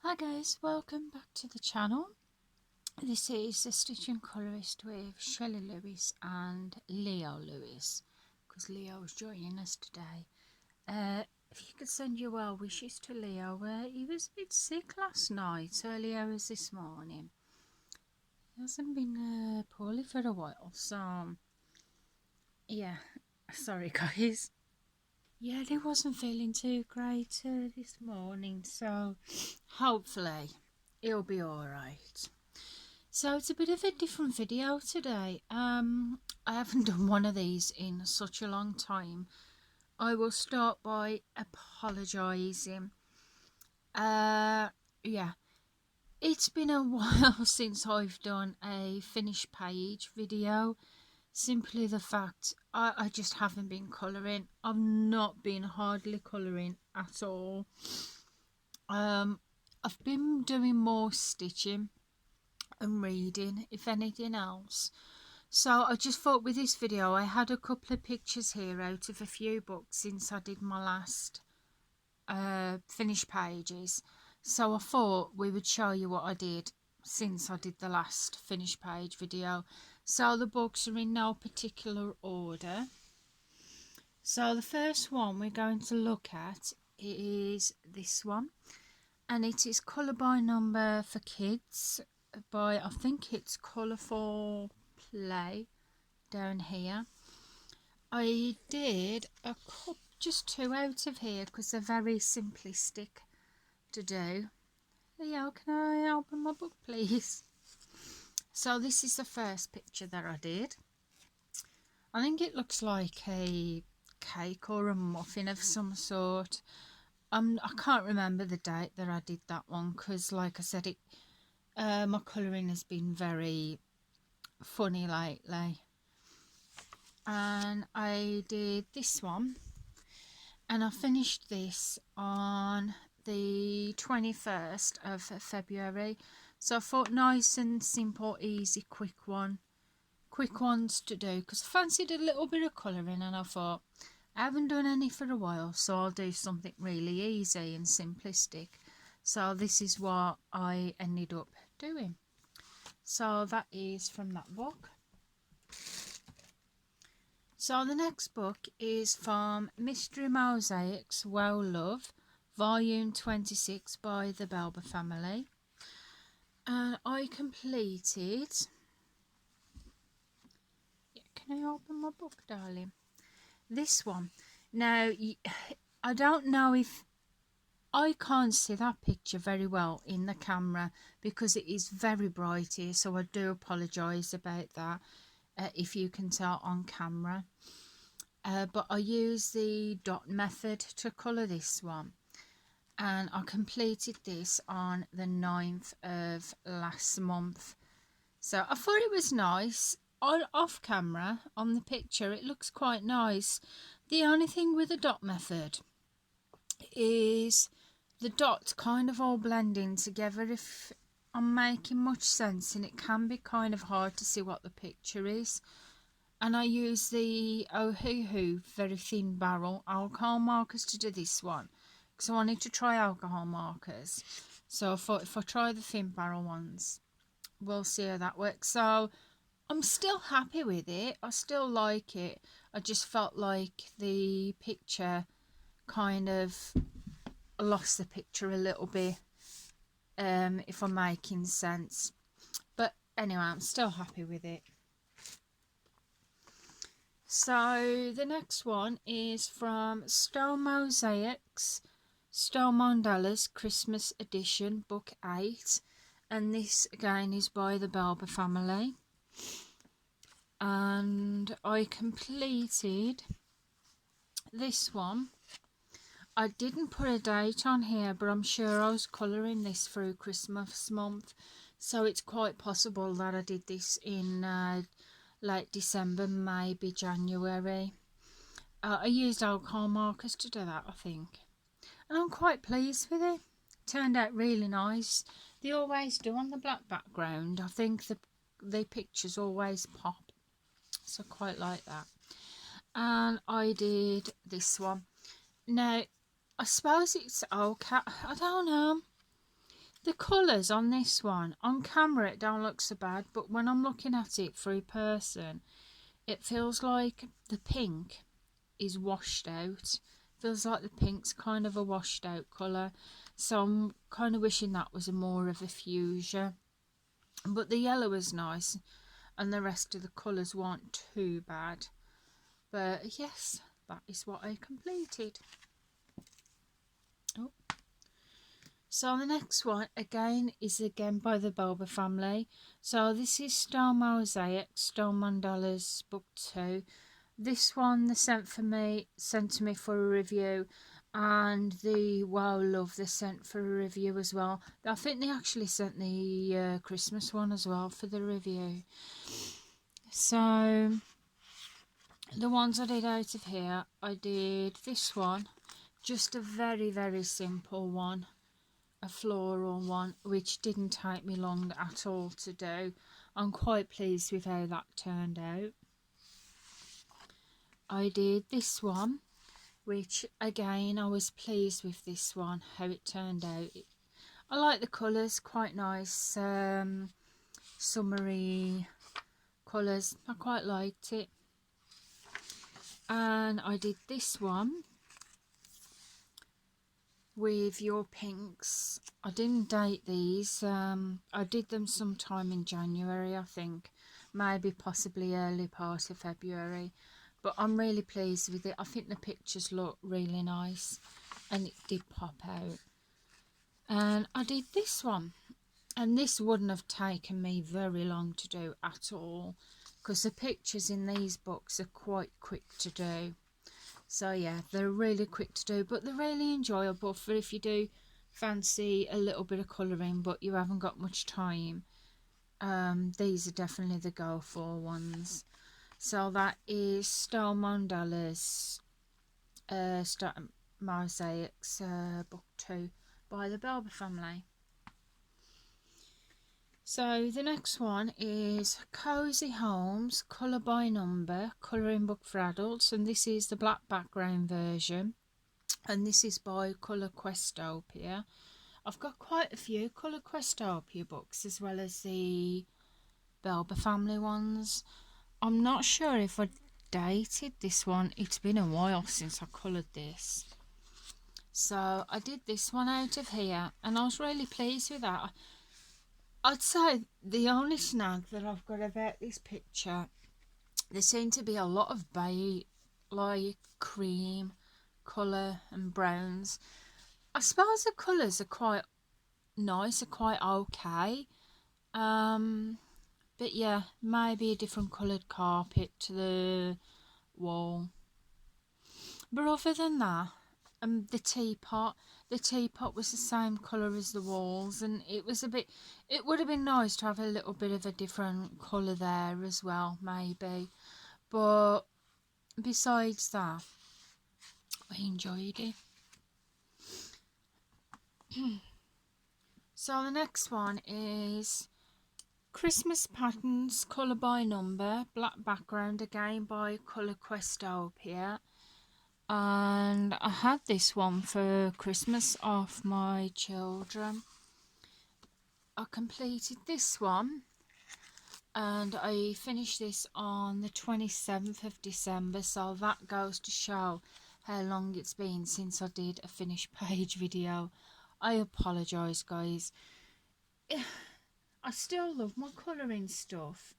Hi guys, welcome back to the channel. This is the Stitch and Colorist with Shelley Lewis and Leo Lewis, because Leo is joining us today. If you could send your well wishes to Leo, he was a bit sick last night, earlier as this morning. He hasn't been poorly for a while, so yeah, sorry guys. Yeah, he wasn't feeling too great this morning, so hopefully he'll be alright. So it's a bit of a different video today. I haven't done one of these in such a long time. I will start by apologising. Yeah, it's been a while since I've done a finished page video. Simply the fact I just haven't been colouring. I've not been hardly colouring at all. I've been doing more stitching and reading, if anything else. So I just thought with this video I had a couple of pictures here out of a few books since I did my last finished pages. So I thought we would show you what I did since I did the last finished page video. So the books are in no particular order. So the first one we're going to look at is this one, and it is Colour by Number for Kids by, I think it's Colourful Play down here. I did a couple, just two out of here because they're very simplistic to do. Leo, can I open my book please? So this is the first picture that I did. I think it looks like a cake or a muffin of some sort. I can't remember the date that I did that one because, like I said, my colouring has been very funny lately. And I did this one, and I finished this on the 21st of February. So I thought nice and simple, easy, quick ones to do, because I fancied a little bit of colouring, and I thought I haven't done any for a while, so I'll do something really easy and simplistic. So this is what I ended up doing. So that is from that book. So the next book is from Mystery Mosaics Well Love, Volume 26 by the Belber family. And I completed... Can I open my book, darling? This one. Now, I don't know if... I can't see that picture very well in the camera because it is very bright here, so I do apologise about that if you can tell on camera. But I use the dot method to colour this one, and I completed this on the 9th of last month. So I thought it was nice. Off camera on the picture it looks quite nice. The only thing with the dot method is the dots kind of all blend in together, if I'm making much sense, and it can be kind of hard to see what the picture is. And I use the Ohuhu very thin barrel alcohol markers to do this one, because I wanted to try alcohol markers. So I thought if I try the thin barrel ones, we'll see how that works. So I'm still happy with it. I still like it. I just felt like the picture kind of lost the picture a little bit, if I'm making sense. But anyway, I'm still happy with it. So the next one is from Stone Mosaics, Stone Mandalas Christmas Edition, Book 8. And this again is by the Belber family. And I completed this one. I didn't put a date on here, but I'm sure I was colouring this through Christmas month. So it's quite possible that I did this in late December, maybe January. I used alcohol markers to do that, I think. And I'm quite pleased with it. Turned out really nice. They always do on the black background. I think the pictures always pop. So I quite like that. And I did this one. Now, I suppose it's okay. I don't know. The colours on this one, on camera it don't look so bad, but when I'm looking at it through person, it feels like the pink is washed out. Feels like the pink's kind of a washed out colour. So I'm kind of wishing that was more of a fuchsia. But the yellow is nice and the rest of the colours weren't too bad. But yes, that is what I completed. Oh. So the next one again is by the Belber family. So this is Stone Mosaic, Stone Mandalas book 2. This one they sent to me for a review, and the Wow Love they sent for a review as well. I think they actually sent the Christmas one as well for the review. So the ones I did out of here, I did this one, just a very, very simple one, a floral one, which didn't take me long at all to do. I'm quite pleased with how that turned out. I did this one, which again I was pleased with this one, how it turned out. I like the colours, quite nice, summery colours. I quite liked it. And I did this one with your pinks. I didn't date these. I did them sometime in January, I think, maybe possibly early part of February. But I'm really pleased with it. I think the pictures look really nice and it did pop out. And I did this one, and this wouldn't have taken me very long to do at all, because the pictures in these books are quite quick to do. So yeah, they're really quick to do, but they're really enjoyable for if you do fancy a little bit of colouring but you haven't got much time. These are definitely the go for ones. So that is Stone Mandalas, Stone Mosaics, book 2 by the Belber family. So the next one is Cozy Homes, Colour by Number, colouring book for adults, and this is the black background version, and this is by Colour Questopia. I've got quite a few Colour Questopia books as well as the Belber family ones. I'm not sure if I dated this one. It's been a while since I coloured this. So I did this one out of here and I was really pleased with that. I'd say the only snag that I've got about this picture, there seem to be a lot of beige, like cream colour and browns. I suppose the colours are quite nice, are quite okay. But yeah, maybe a different coloured carpet to the wall. But other than that, the teapot was the same colour as the walls, and it would have been nice to have a little bit of a different colour there as well, maybe. But besides that, I enjoyed it. So the next one is Christmas Patterns, Colour by Number, black background, again by Colour Questopia. And I had this one for Christmas off my children. I completed this one and I finished this on the 27th of December, so that goes to show how long it's been since I did a finished page video. I apologise, guys. I still love my colouring stuff.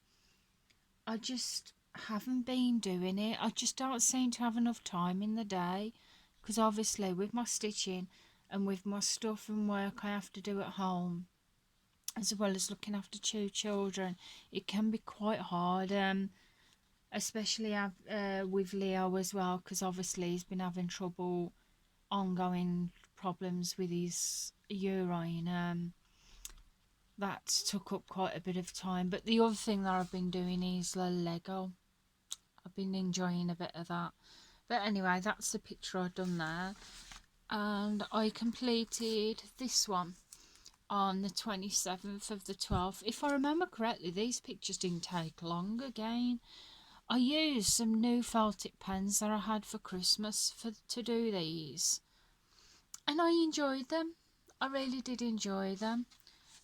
I just haven't been doing it. I just don't seem to have enough time in the day, because obviously with my stitching and with my stuff and work I have to do at home, as well as looking after 2 children, it can be quite hard, especially with Leo as well, because obviously he's been having ongoing problems with his urine. That took up quite a bit of time. But the other thing that I've been doing is Lego. I've been enjoying a bit of that. But anyway, that's the picture I've done there. And I completed this one on the 27th of the 12th. If I remember correctly, these pictures didn't take long again. I used some new felt tip pens that I had for Christmas to do these. And I enjoyed them. I really did enjoy them.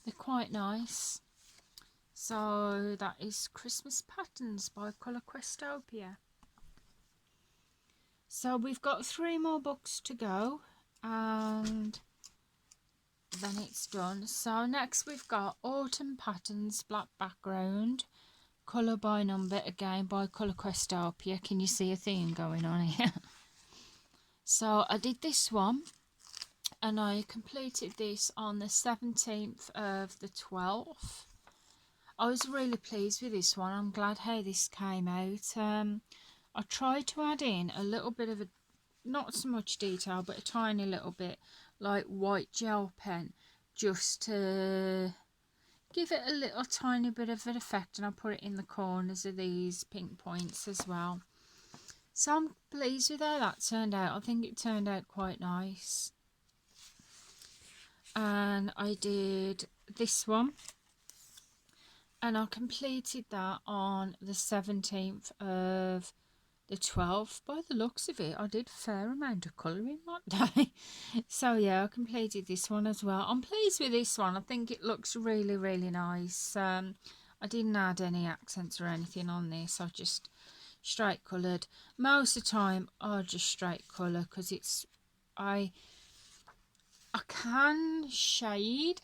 They're quite nice. So that is Christmas Patterns by Colour Questopia. So we've got 3 more books to go and then it's done. So next we've got Autumn Patterns, black background, colour by number, again by Colour Questopia. Can you see a theme going on here? So I did this one and I completed this on the 17th of the 12th. I was really pleased with this one. I'm glad how this came out. I tried to add in a little bit of a, not so much detail, but a tiny little bit, like white gel pen, just to give it a little tiny bit of an effect, and I put it in the corners of these pink points as well. So I'm pleased with how that turned out. I think it turned out quite nice. And I did this one and I completed that on the 17th of the 12th. By the looks of it, I did a fair amount of colouring that day. So yeah, I completed this one as well. I'm pleased with this one. I think it looks really, really nice. I didn't add any accents or anything on this. I just straight coloured. Most of the time I just straight colour because it's, I can shade,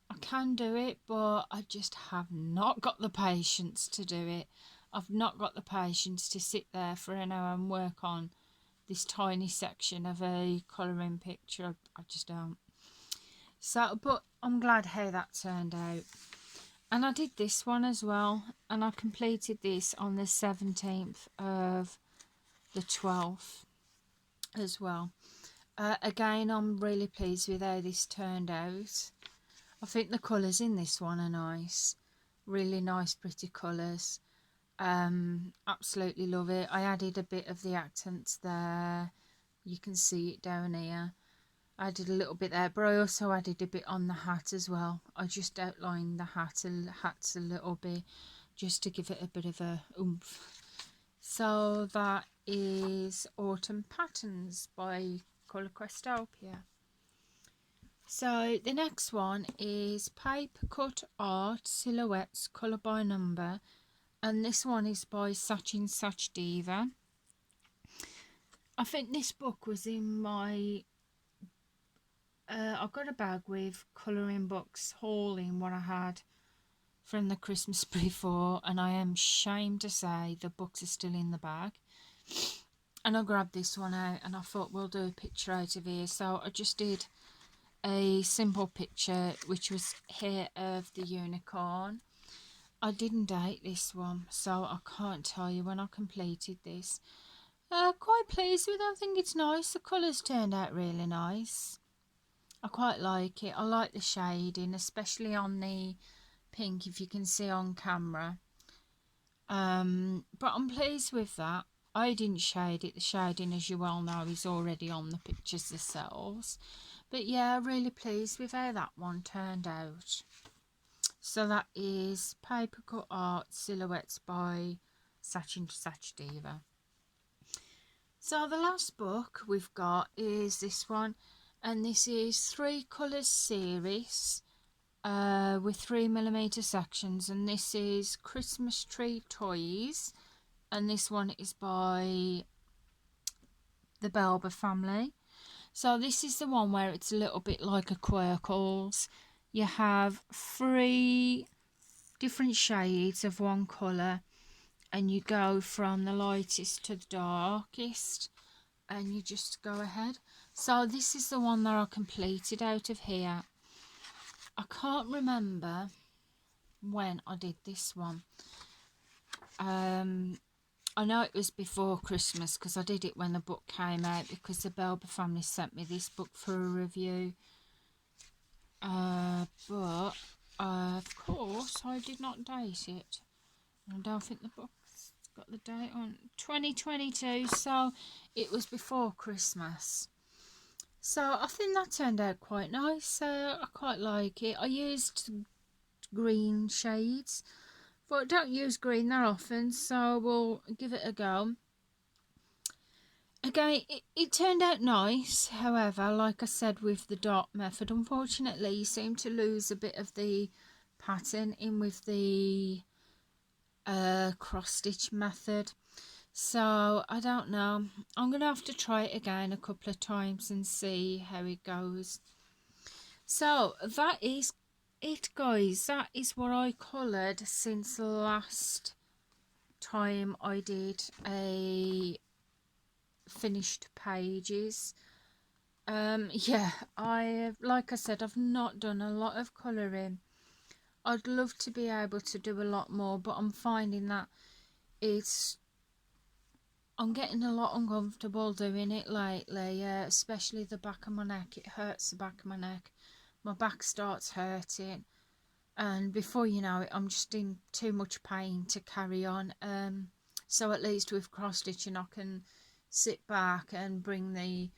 I can do it, but I just have not got the patience to do it. I've not got the patience to sit there for an hour and work on this tiny section of a colouring picture. I just don't. So, but I'm glad how that turned out. And I did this one as well, and I completed this on the 17th of the 12th as well. Again, I'm really pleased with how this turned out. I think the colours in this one are nice. Really nice, pretty colours. Absolutely love it. I added a bit of the accents there. You can see it down here. I did a little bit there, but I also added a bit on the hat as well. I just outlined the hats a little bit just to give it a bit of a oomph. So that is Autumn Patterns by Colour Questopia. So the next one is Paper Cut Art Silhouettes Colour by Number, and this one is by Sachin Sachdeva. I think this book was in my I got a bag with colouring books haul in what I had from the Christmas before, and I am ashamed to say the books are still in the bag. And I grabbed this one out and I thought we'll do a picture out of here. So I just did a simple picture which was here of the unicorn. I didn't date this one, so I can't tell you when I completed this. Quite pleased with it. I think it's nice. The colours turned out really nice. I quite like it. I like the shading, especially on the pink, if you can see on camera. But I'm pleased with that. I didn't shade it. The shading, as you well know, is already on the pictures themselves. But yeah, really pleased with how that one turned out. So that is Paper Cut Art Silhouettes by Sachin Sachdeva. So the last book we've got is this one, and this is 3 Colours series with 3mm sections, and this is Christmas Tree Toys, and this one is by the Belber family. So this is the one where it's a little bit like a Quirkles. You have 3 different shades of one colour, and you go from the lightest to the darkest, and you just go ahead. So this is the one that I completed out of here. I can't remember when I did this one. I know it was before Christmas because I did it when the book came out, because the Belber family sent me this book for a review. But of course I did not date it. I don't think the book's got the date on. 2022, so it was before Christmas. So I think that turned out quite nice. I quite like it. I used green shades, but I don't use green that often, so we'll give it a go. Again, it turned out nice. However, like I said with the dot method, unfortunately you seem to lose a bit of the pattern in with the cross stitch method. So I don't know, I'm gonna have to try it again a couple of times and see how it goes. So that is it, guys. That is what I coloured since last time I did a finished pages. Yeah, like I said, I've not done a lot of colouring. I'd love to be able to do a lot more, but I'm finding that I'm getting a lot uncomfortable doing it lately, especially the back of my neck. It hurts the back of my neck. My back starts hurting, and before you know it, I'm just in too much pain to carry on. So at least with cross stitching, I can sit back and bring the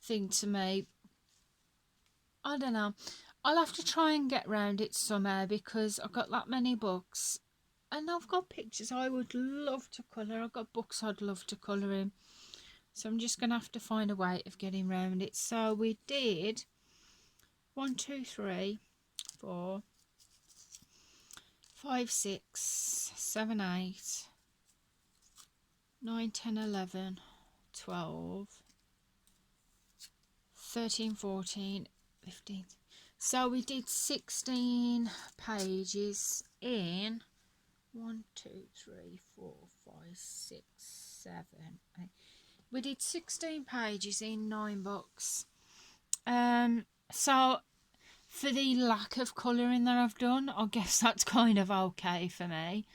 thing to me. I don't know. I'll have to try and get round it somehow because I've got that many books and I've got pictures I would love to colour. I've got books I'd love to colour in. So I'm just going to have to find a way of getting round it. So we did 1, 2, 3, 4, 5, 6, 7, 8, 9, 10, 11, 12, 13, 14, 15. So we did 16 pages in 1, 2, 3, 4, 5, 6, 7, 8. We did 16 pages in 9 books. So for the lack of colouring that I've done, I guess that's kind of okay for me.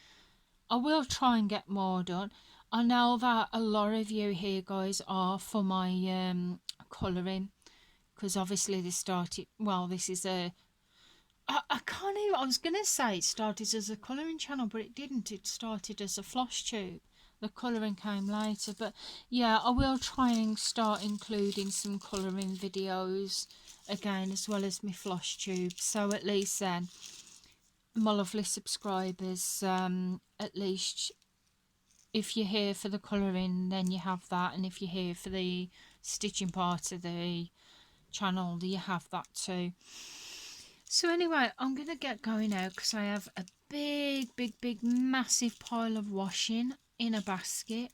I will try and get more done. I know that a lot of you here, guys, are for my colouring, because obviously this started, well, this is a, I can't even, I was going to say it started as a colouring channel, but it didn't. It started as a floss tube. The colouring came later, but yeah, I will try and start including some colouring videos again, as well as my floss tube. So at least then, my lovely subscribers, at least if you're here for the colouring, then you have that, and if you're here for the stitching part of the channel, you have that too. So anyway, I'm going to get going now because I have a big massive pile of washing in a basket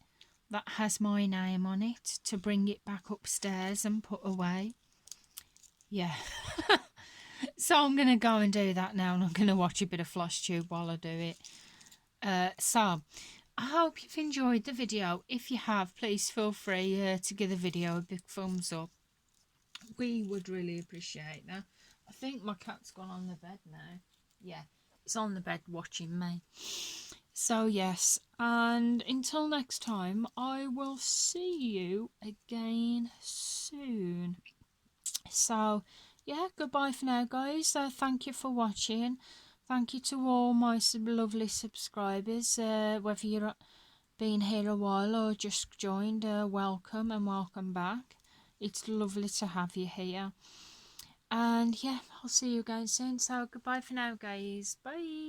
that has my name on it to bring it back upstairs and put away. Yeah. So I'm going to go and do that now, and I'm going to watch a bit of floss tube while I do it. So I hope you've enjoyed the video. If you have, please feel free to give the video a big thumbs up. We would really appreciate that. I think my cat's gone on the bed now. Yeah, it's on the bed watching me. So yes, and until next time, I will see you again soon. So yeah, goodbye for now, guys. Thank you for watching. Thank you to all my lovely subscribers, whether you're been here a while or just joined. Welcome and welcome back. It's lovely to have you here. And yeah, I'll see you again soon. So goodbye for now, guys. Bye.